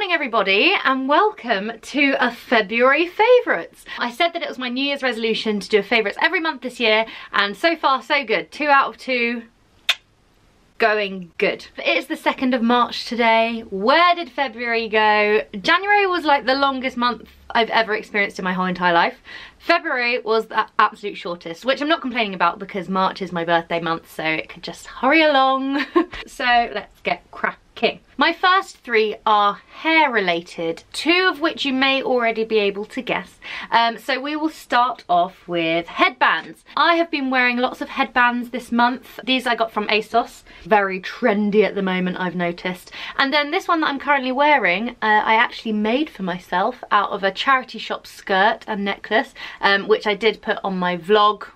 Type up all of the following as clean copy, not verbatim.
morning everybody and welcome to a February favourites. I said that it was my New Year's resolution to do a favourites every month this year and so far so good. 2 out of 2. Going good. It's the 2nd of March today. Where did February go? January was like the longest month I've ever experienced in my whole entire life. February was the absolute shortest, which I'm not complaining about because March is my birthday month, so it could just hurry along. So let's get cracking. My first 3 are hair related, 2 of which you may already be able to guess. So we will start off with headbands. I have been wearing lots of headbands this month. These I got from ASOS. Very trendy at the moment, I've noticed. And then this one that I'm currently wearing, I actually made for myself out of a charity shop skirt and necklace, which I did put on my vlog.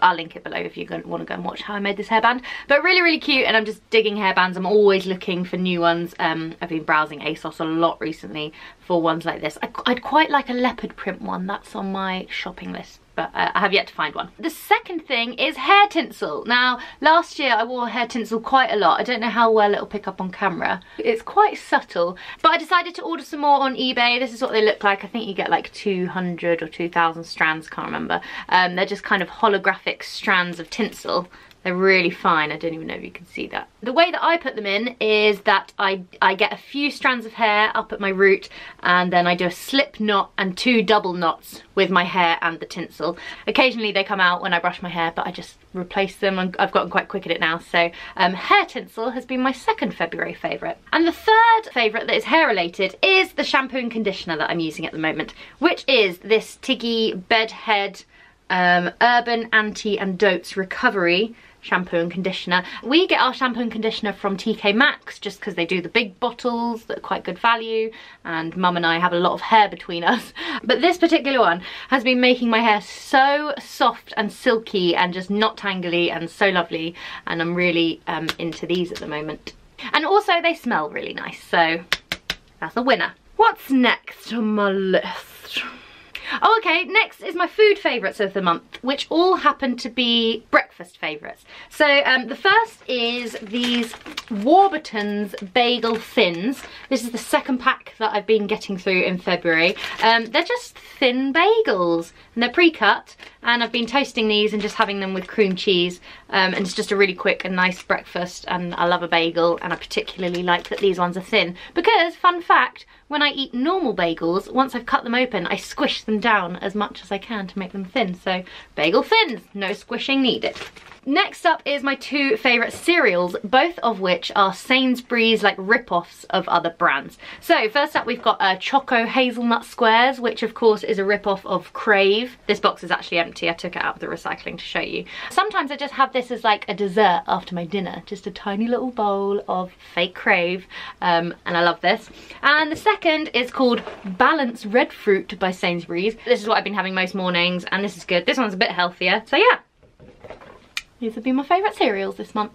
I'll link it below if you want to go and watch how I made this hairband. But really, really cute, and I'm just digging hairbands. I'm always looking for new ones. I've been browsing ASOS a lot recently for ones like this. I'd quite like a leopard print one. That's on my shopping list, but I have yet to find one. The second thing is hair tinsel. Now, last year I wore hair tinsel quite a lot. I don't know how well it'll pick up on camera. It's quite subtle, but I decided to order some more on eBay. This is what they look like. I think you get like 200 or 2,000 strands, can't remember. They're just kind of holographic strands of tinsel. They're really fine. I don't even know if you can see that. The way that I put them in is that I get a few strands of hair up at my root, and then I do a slip knot and 2 double knots with my hair and the tinsel. Occasionally they come out when I brush my hair, but I just replace them, and I've gotten quite quick at it now. So hair tinsel has been my second February favourite. And the third favourite that is hair related is the shampoo and conditioner that I'm using at the moment, which is this Tiggy Bedhead Urban Anti and Dotes Recovery shampoo and conditioner. We get our shampoo and conditioner from TK Maxx just because they do the big bottles that are quite good value, and Mum and I have a lot of hair between us. But this particular one has been making my hair so soft and silky and just not tangly and so lovely, and I'm really into these at the moment. And also they smell really nice, so that's a winner. What's next on my list? Oh, okay, next is my food favourites of the month, which all happen to be breakfast favourites. So the first is these Warburton's Bagel Thins. This is the second pack that I've been getting through in February. They're just thin bagels, and they're pre-cut, and I've been toasting these and just having them with cream cheese, and it's just a really quick and nice breakfast, and I love a bagel, and I particularly like that these ones are thin, because, fun fact, when I eat normal bagels, once I've cut them open, I squish them down as much as I can to make them thin. So bagel thins, no squishing needed. Next up is my 2 favourite cereals, both of which are Sainsbury's like rip-offs of other brands. So first up we've got Choco Hazelnut Squares, which of course is a rip-off of Crave. This box is actually empty. I took it out of the recycling to show you. Sometimes I just have this as like a dessert after my dinner, just a tiny little bowl of fake Crave, and I love this. And the second is called Balance Red Fruit by Sainsbury's. This is what I've been having most mornings, and this is good. This one's a bit healthier, so yeah. These have been my favourite cereals this month.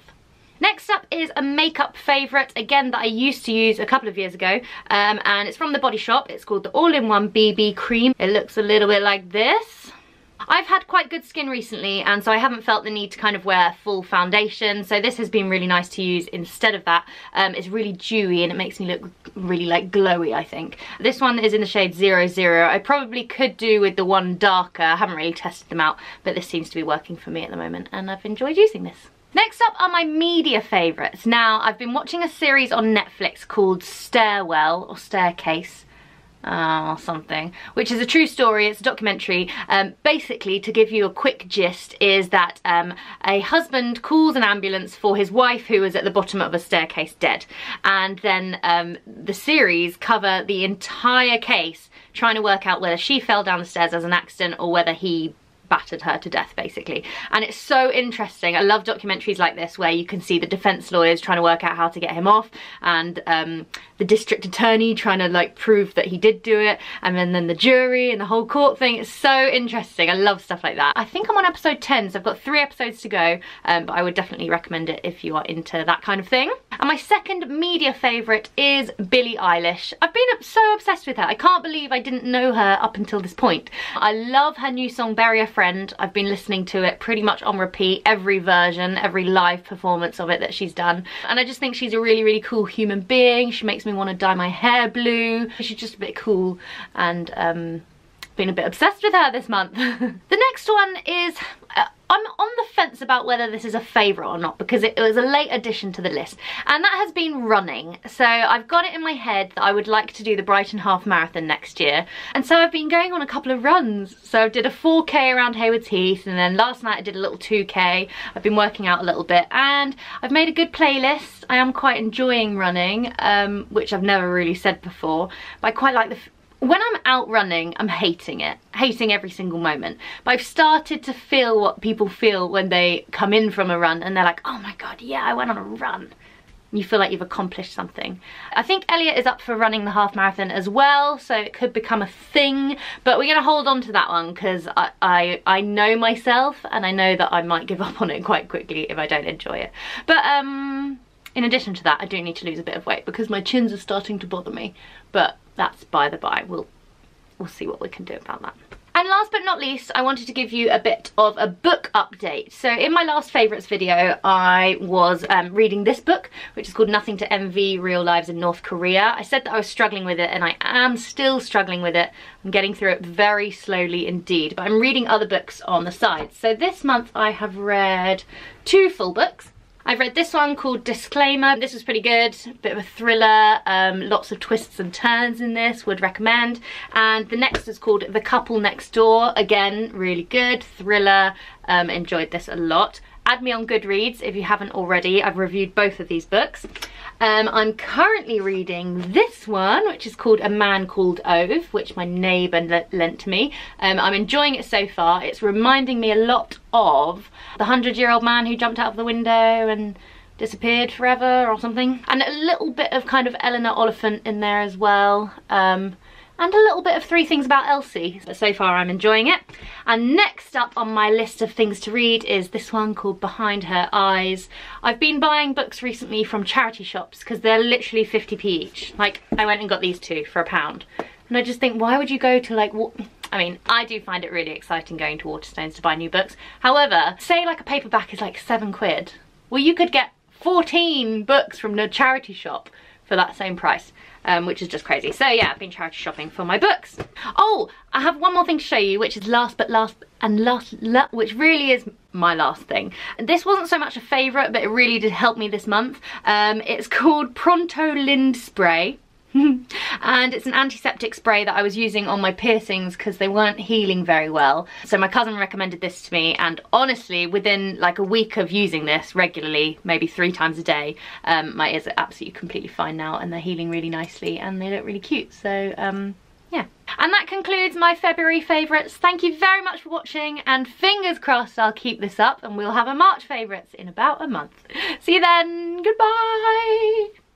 Next up is a makeup favourite, again, that I used to use a couple of years ago, and it's from the Body Shop. It's called the All-in-One BB Cream. It looks a little bit like this. I've had quite good skin recently, and so I haven't felt the need to kind of wear full foundation, so this has been really nice to use instead of that. It's really dewy and it makes me look really like glowy, I think. This one is in the shade 00. I probably could do with the one darker. I haven't really tested them out, but this seems to be working for me at the moment, and I've enjoyed using this. Next up are my media favourites. Now, I've been watching a series on Netflix called Stairwell, or Staircase, something, which is a true story. It's a documentary. Basically, to give you a quick gist, is that a husband calls an ambulance for his wife who is at the bottom of a staircase dead, and then the series cover the entire case trying to work out whether she fell down the stairs as an accident or whether he battered her to death, basically. And it's so interesting. I love documentaries like this where you can see the defense lawyers trying to work out how to get him off, and the district attorney trying to like prove that he did do it, and then the jury and the whole court thing. It's so interesting. I love stuff like that. I think I'm on episode 10, so I've got 3 episodes to go, but I would definitely recommend it if you are into that kind of thing. And my second media favourite is Billie Eilish. I've been so obsessed with her. I can't believe I didn't know her up until this point. I love her new song Bury a Friend. friend. I've been listening to it pretty much on repeat, every version, every live performance of it that she's done. And I just think she's a really, really cool human being. She makes me want to dye my hair blue. She's just a bit cool, and been a bit obsessed with her this month. The next one is, I'm on the fence about whether this is a favourite or not, because it was a late addition to the list, and that has been running. So I've got it in my head that I would like to do the Brighton Half Marathon next year, and so I've been going on a couple of runs. So I did a 4k around Haywards Heath, and then last night I did a little 2k. I've been working out a little bit, and I've made a good playlist. I am quite enjoying running, which I've never really said before, but I quite like the when I'm out running, I'm hating it. Hating every single moment. But I've started to feel what people feel when they come in from a run and they're like, oh my god, yeah, I went on a run. You feel like you've accomplished something. I think Elliot is up for running the half marathon as well, so it could become a thing. But we're going to hold on to that one because I know myself, and I know that I might give up on it quite quickly if I don't enjoy it. But in addition to that, I do need to lose a bit of weight because my chins are starting to bother me. But that's by the by. We'll see what we can do about that. And last but not least, I wanted to give you a bit of a book update. So in my last favourites video, I was reading this book, which is called Nothing to Envy, Real Lives in North Korea. I said that I was struggling with it, and I am still struggling with it. I'm getting through it very slowly indeed, but I'm reading other books on the side. So this month I have read 2 full books. I've read this one called Disclaimer. This was pretty good, a bit of a thriller, lots of twists and turns in this, would recommend. And the next is called The Couple Next Door. Again, really good, thriller, enjoyed this a lot. Add me on Goodreads if you haven't already. I've reviewed both of these books. I'm currently reading this one, which is called A Man Called Ove, which my neighbour lent to me. I'm enjoying it so far. It's reminding me a lot of the 100-year-old man who jumped out of the window and disappeared forever or something. And a little bit of kind of Eleanor Oliphant in there as well. And a little bit of 3 Things About Elsie. But so far I'm enjoying it. And next up on my list of things to read is this one called Behind Her Eyes. I've been buying books recently from charity shops because they're literally 50p each. Like, I went and got these 2 for £1. And I just think, why would you go to like, I mean, I do find it really exciting going to Waterstones to buy new books. However, say like a paperback is like £7. Well, you could get 14 books from the charity shop for that same price. Which is just crazy. So yeah, I've been charity shopping for my books. Oh, I have one more thing to show you, which is which really is my last thing. And this wasn't so much a favourite, but it really did help me this month. It's called Pronto Lind Spray. And it's an antiseptic spray that I was using on my piercings because they weren't healing very well. So my cousin recommended this to me, and honestly within like a week of using this regularly, maybe 3 times a day, my ears are absolutely completely fine now, and they're healing really nicely and they look really cute. So yeah. And that concludes my February favourites. Thank you very much for watching, and fingers crossed I'll keep this up and we'll have a March favourites in about a month. See you then, goodbye!